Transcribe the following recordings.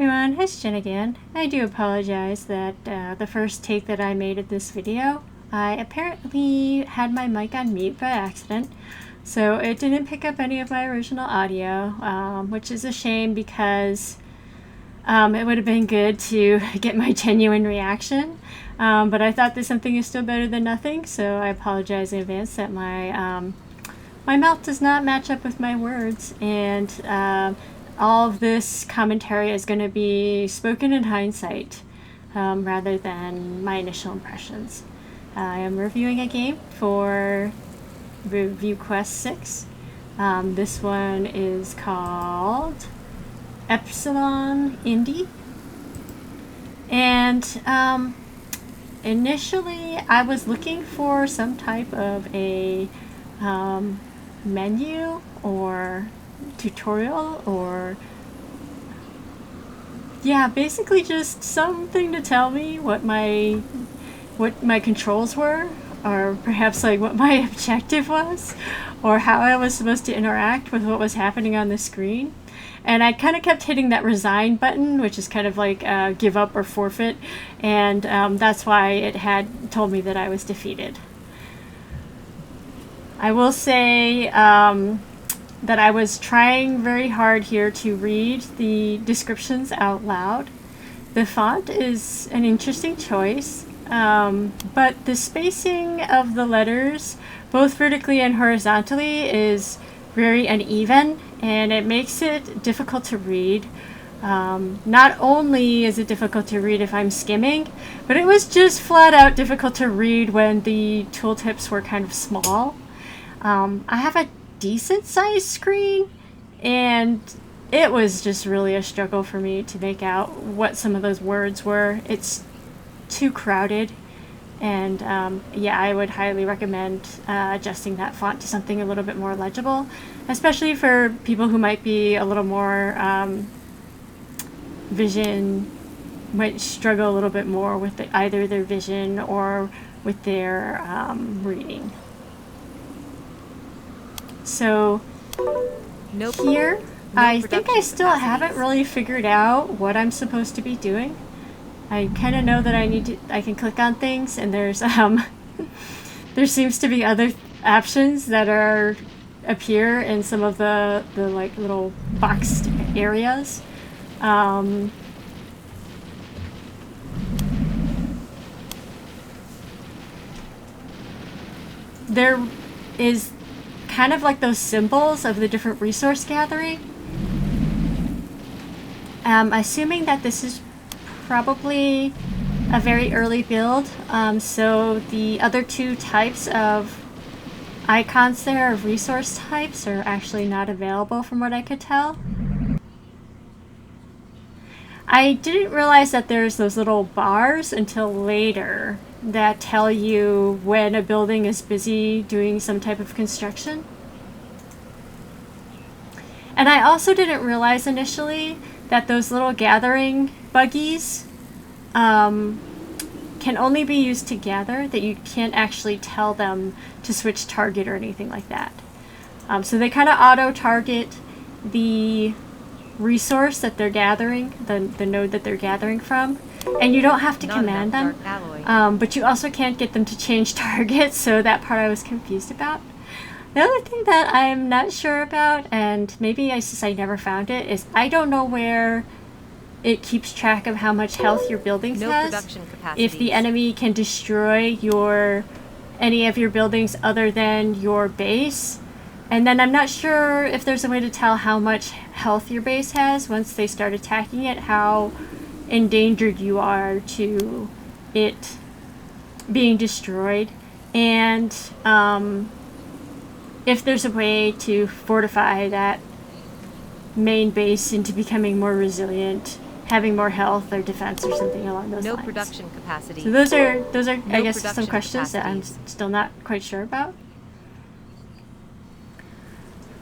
everyone, it's Jen again. I do apologize that the first take that I made of this video, I apparently had my mic on mute by accident, so it didn't pick up any of my original audio, which is a shame because it would have been good to get my genuine reaction, but I thought that something is still better than nothing, so I apologize in advance that my mouth does not match up with my words, and all of this commentary is going to be spoken in hindsight rather than my initial impressions. I am reviewing a game for Review Quest 6. This one is called Epsilon Indi. And initially I was looking for some type of a menu or tutorial, or basically just something to tell me what my controls were, or perhaps like what my objective was, or how I was supposed to interact with what was happening on the screen. And I kind of kept hitting that resign button, which is kind of like give up or forfeit, and that's why it had told me that I was defeated. I will say that I was trying very hard here to read the descriptions out loud. The font is an interesting choice, but the spacing of the letters, both vertically and horizontally, is very uneven, and it makes it difficult to read. Not only is it difficult to read if I'm skimming, but it was just flat out difficult to read when the tooltips were kind of small. I have a decent sized screen, and it was just really a struggle for me to make out what some of those words were. It's too crowded, and I would highly recommend adjusting that font to something a little bit more legible, especially for people who might be a little more might struggle a little bit more with either their vision or with their reading. So here, I think I still haven't really figured out what I'm supposed to be doing. I kind of know that I can click on things, and there's there seems to be other options that appear in some of the like little boxed areas. There is kind of like those symbols of the different resource gathering. Assuming that this is probably a very early build, so the other two types of icons there, of resource types, are actually not available from what I could tell. I didn't realize that there's those little bars until later that tell you when a building is busy doing some type of construction. And I also didn't realize initially that those little gathering buggies can only be used to gather, that you can't actually tell them to switch target or anything like that. So they kind of auto-target the resource that they're gathering, the node that they're gathering from, and you don't have to command them, but you also can't get them to change targets, so that part I was confused about. The other thing that I'm not sure about, and maybe since I never found it, is I don't know where it keeps track of how much health your buildings has. If the enemy can destroy any of your buildings other than your base. And then I'm not sure if there's a way to tell how much health your base has once they start attacking it, how endangered you are to it being destroyed, and if there's a way to fortify that main base into becoming more resilient, having more health or defense or something along those lines. No production capacity. So those are I guess some questions that I'm still not quite sure about.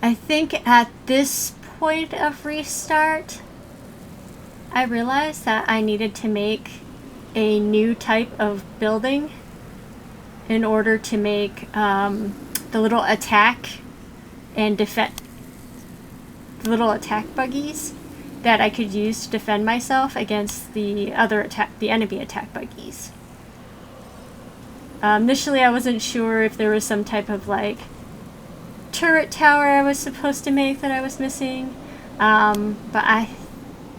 I think at this point of restart, I realized that I needed to make a new type of building in order to make the little attack and defense, the little attack buggies that I could use to defend myself against the enemy attack buggies. Initially, I wasn't sure if there was some type of like turret tower I was supposed to make that I was missing, but I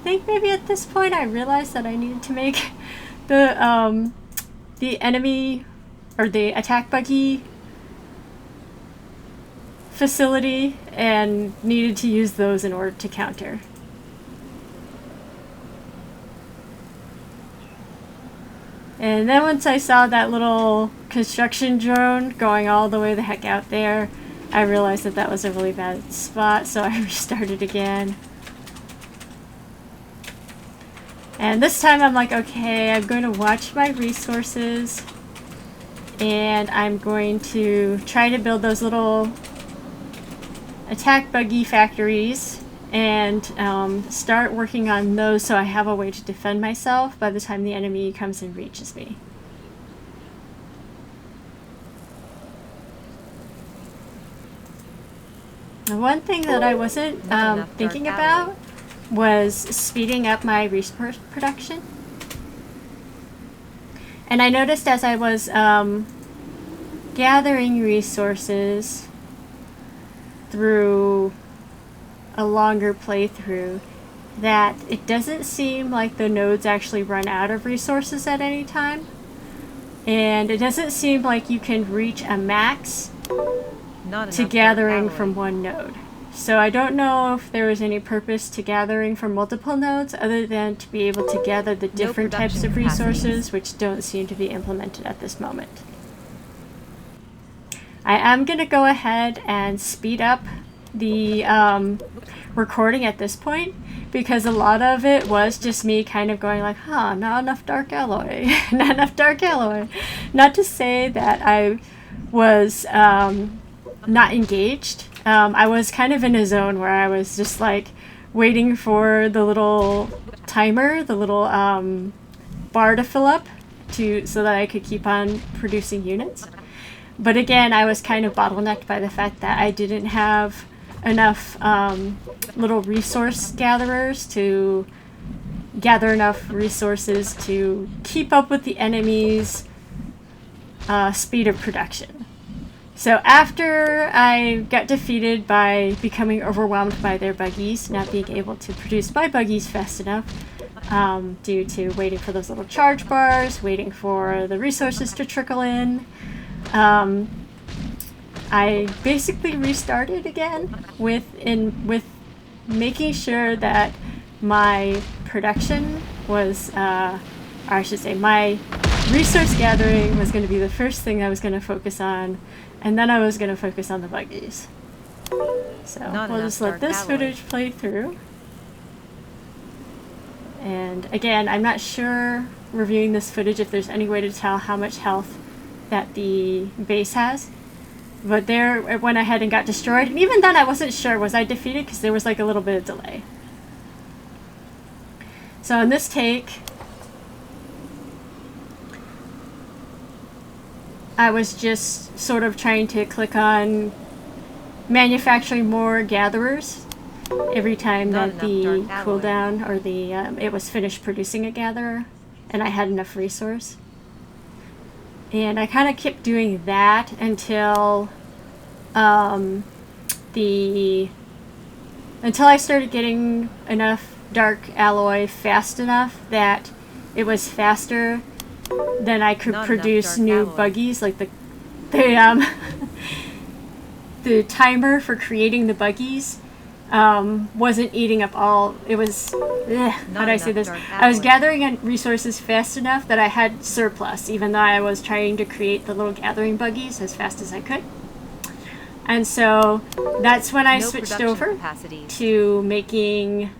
think maybe at this point I realized that I needed to make the enemy or the attack buggy facility and needed to use those in order to counter. And then once I saw that little construction drone going all the way the heck out there, I realized that that was a really bad spot, so I restarted again. And this time I'm like, okay, I'm going to watch my resources, and I'm going to try to build those little attack buggy factories and start working on those so I have a way to defend myself by the time the enemy comes and reaches me. The one thing that I wasn't thinking about was speeding up my resource production. And I noticed as I was gathering resources through a longer playthrough that it doesn't seem like the nodes actually run out of resources at any time. And it doesn't seem like you can reach a max to gathering from one node. So I don't know if there was any purpose to gathering from multiple nodes other than to be able to gather the different types of resources, which don't seem to be implemented at this moment. I am going to go ahead and speed up the recording at this point, because a lot of it was just me kind of going like, not enough dark alloy, not enough dark alloy. Not to say that I was not engaged. I was kind of in a zone where I was just like waiting for the little timer, the little bar to fill up so that I could keep on producing units. But again, I was kind of bottlenecked by the fact that I didn't have enough little resource gatherers to gather enough resources to keep up with the enemy's speed of production. So after I got defeated by becoming overwhelmed by their buggies, not being able to produce my buggies fast enough, due to waiting for those little charge bars, waiting for the resources to trickle in, I basically restarted again with making sure that my production was, or I should say, my resource gathering was going to be the first thing I was going to focus on, and then I was going to focus on the buggies. So we'll just let this footage play through. And again, I'm not sure, reviewing this footage, if there's any way to tell how much health that the base has. But there, it went ahead and got destroyed. And even then, I wasn't sure, was I defeated? Because there was like a little bit of delay. So in this take, I was just sort of trying to click on manufacturing more gatherers every time that the cooldown or the it was finished producing a gatherer and I had enough resource. And I kind of kept doing that until until I started getting enough dark alloy fast enough that it was faster than I could produce new buggies. Like the the timer for creating the buggies wasn't eating up all. It was, how do I say this? I was gathering resources fast enough that I had surplus, even though I was trying to create the little gathering buggies as fast as I could. And so that's when I switched over to making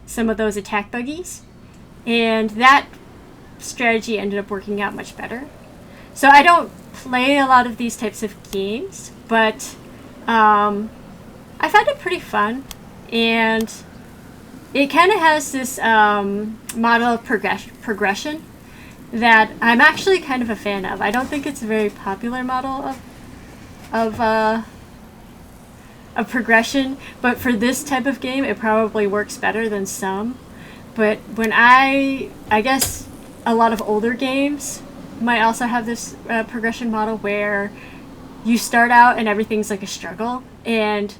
some of those attack buggies. And that strategy ended up working out much better. So I don't play a lot of these types of games, but I found it pretty fun, and it kind of has this model of progression that I'm actually kind of a fan of. I don't think it's a very popular model of a progression, but for this type of game, it probably works better than some. But when I guess a lot of older games might also have this progression model where you start out and everything's like a struggle, and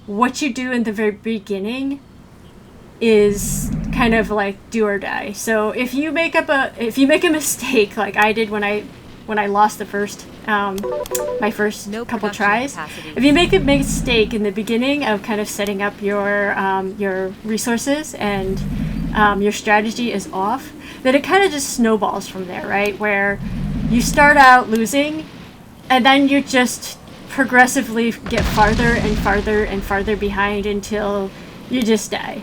what you do in the very beginning is kind of like do or die. So if you make a mistake like I did when I lost the first my first couple tries, if you make a mistake in the beginning of kind of setting up your resources and your strategy is off, then it kind of just snowballs from there, right? Where you start out losing, and then you just progressively get farther and farther and farther behind until you just die.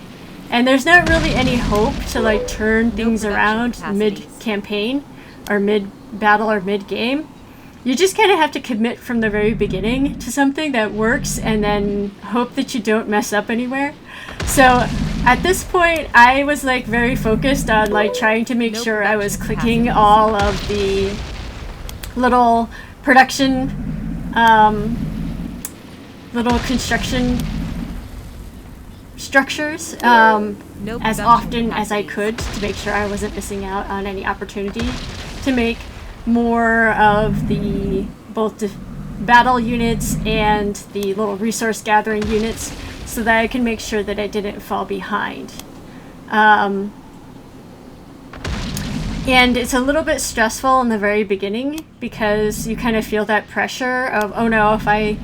And there's not really any hope to like turn things around mid-campaign or mid-battle or mid-game. You just kind of have to commit from the very beginning to something that works and then hope that you don't mess up anywhere. So at this point, I was like very focused on like trying to make sure I was clicking all of the little production, little construction structures as often as I could to make sure I wasn't missing out on any opportunity to make more of both the battle units and the little resource gathering units so that I can make sure that I didn't fall behind. And it's a little bit stressful in the very beginning because you kind of feel that pressure of, oh no, if I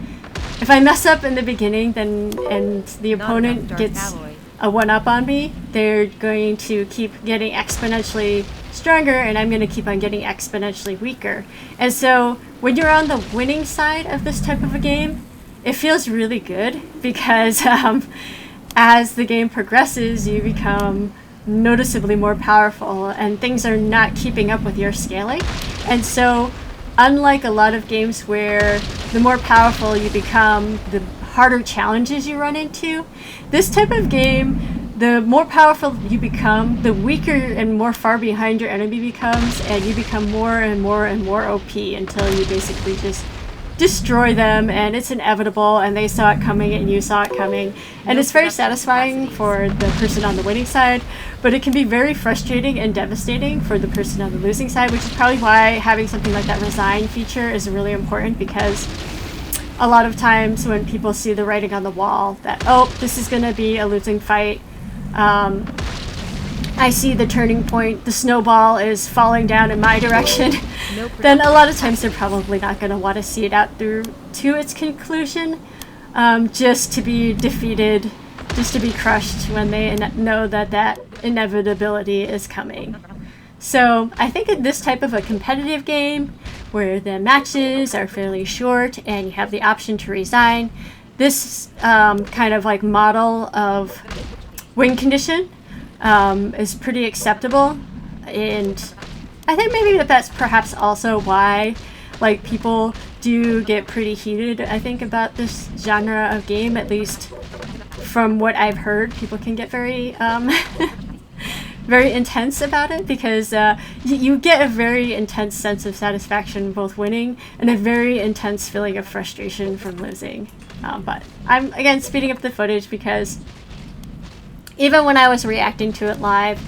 mess up in the beginning, then and the opponent gets a one-up on me, they're going to keep getting exponentially stronger, and I'm going to keep on getting exponentially weaker. And so when you're on the winning side of this type of a game, it feels really good because as the game progresses, you become noticeably more powerful, and things are not keeping up with your scaling. And so unlike a lot of games where the more powerful you become, the harder challenges you run into, this type of game, the more powerful you become, the weaker and more far behind your enemy becomes, and you become more and more and more OP until you basically just destroy them, and it's inevitable, and they saw it coming and you saw it coming, and it's very satisfying for the person on the winning side, but it can be very frustrating and devastating for the person on the losing side, which is probably why having something like that resign feature is really important, because a lot of times when people see the writing on the wall that, oh, this is going to be a losing fight, I see the turning point, the snowball is falling down in my direction, then a lot of times they're probably not going to want to see it out through to its conclusion, just to be defeated, just to be crushed when they know that inevitability is coming. So I think in this type of a competitive game, where the matches are fairly short and you have the option to resign, this kind of like model of win condition is pretty acceptable, and I think maybe that's perhaps also why like people do get pretty heated, I think, about this genre of game. At least from what I've heard, people can get very very intense about it, because you get a very intense sense of satisfaction both winning and a very intense feeling of frustration from losing. But I'm again speeding up the footage because even when I was reacting to it live,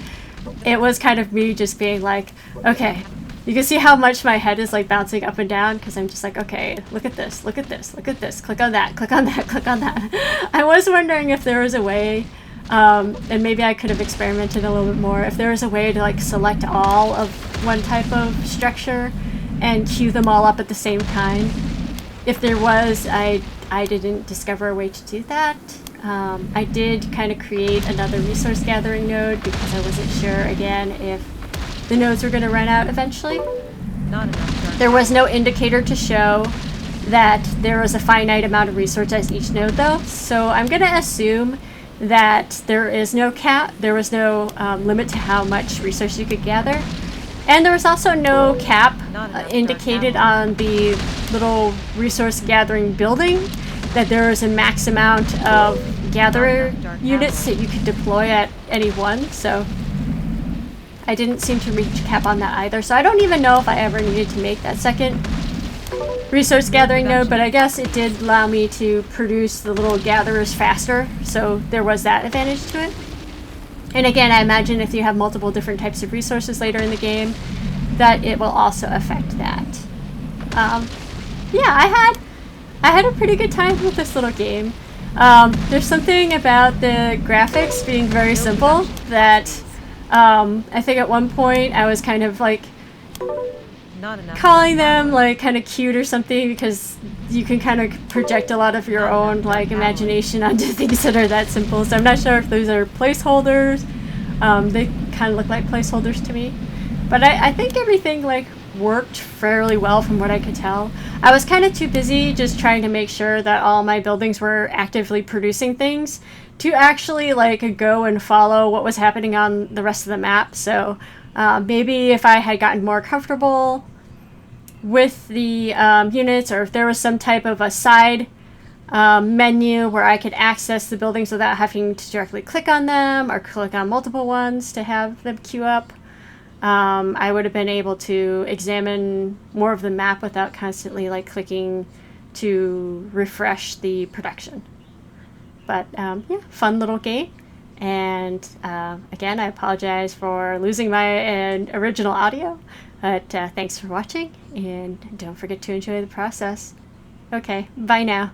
it was kind of me just being like, okay, you can see how much my head is like bouncing up and down, because I'm just like, okay, look at this, look at this, look at this, click on that, click on that, click on that. I was wondering if there was a way, and maybe I could have experimented a little bit more, if there was a way to like select all of one type of structure and queue them all up at the same time. If there was, I didn't discover a way to do that. I did kind of create another resource gathering node because I wasn't sure, again, if the nodes were going to run out eventually. There was no indicator to show that there was a finite amount of resources each node, though, so I'm going to assume that there is no cap, there was no limit to how much resource you could gather. And there was also no cap indicated on the little resource gathering building, that there was a max amount of gatherer units that you could deploy at any one, so I didn't seem to reach cap on that either. So I don't even know if I ever needed to make that second resource gathering node, but I guess it did allow me to produce the little gatherers faster, so there was that advantage to it. And again, I imagine if you have multiple different types of resources later in the game, that it will also affect that. Yeah, I had a pretty good time with this little game. There's something about the graphics being very simple that I think at one point I was kind of like calling them like kind of cute or something, because you can kind of project a lot of your own like imagination onto things that are that simple. So I'm not sure if those are placeholders. They kind of look like placeholders to me, but I think everything like worked fairly well from what I could tell. I was kind of too busy just trying to make sure that all my buildings were actively producing things to actually like go and follow what was happening on the rest of the map. So maybe if I had gotten more comfortable with the units, or if there was some type of a side menu where I could access the buildings without having to directly click on them or click on multiple ones to have them queue up, I would have been able to examine more of the map without constantly like clicking to refresh the production. But yeah, fun little game. And again, I apologize for losing my original audio, but thanks for watching, and don't forget to enjoy the process. Okay, bye now.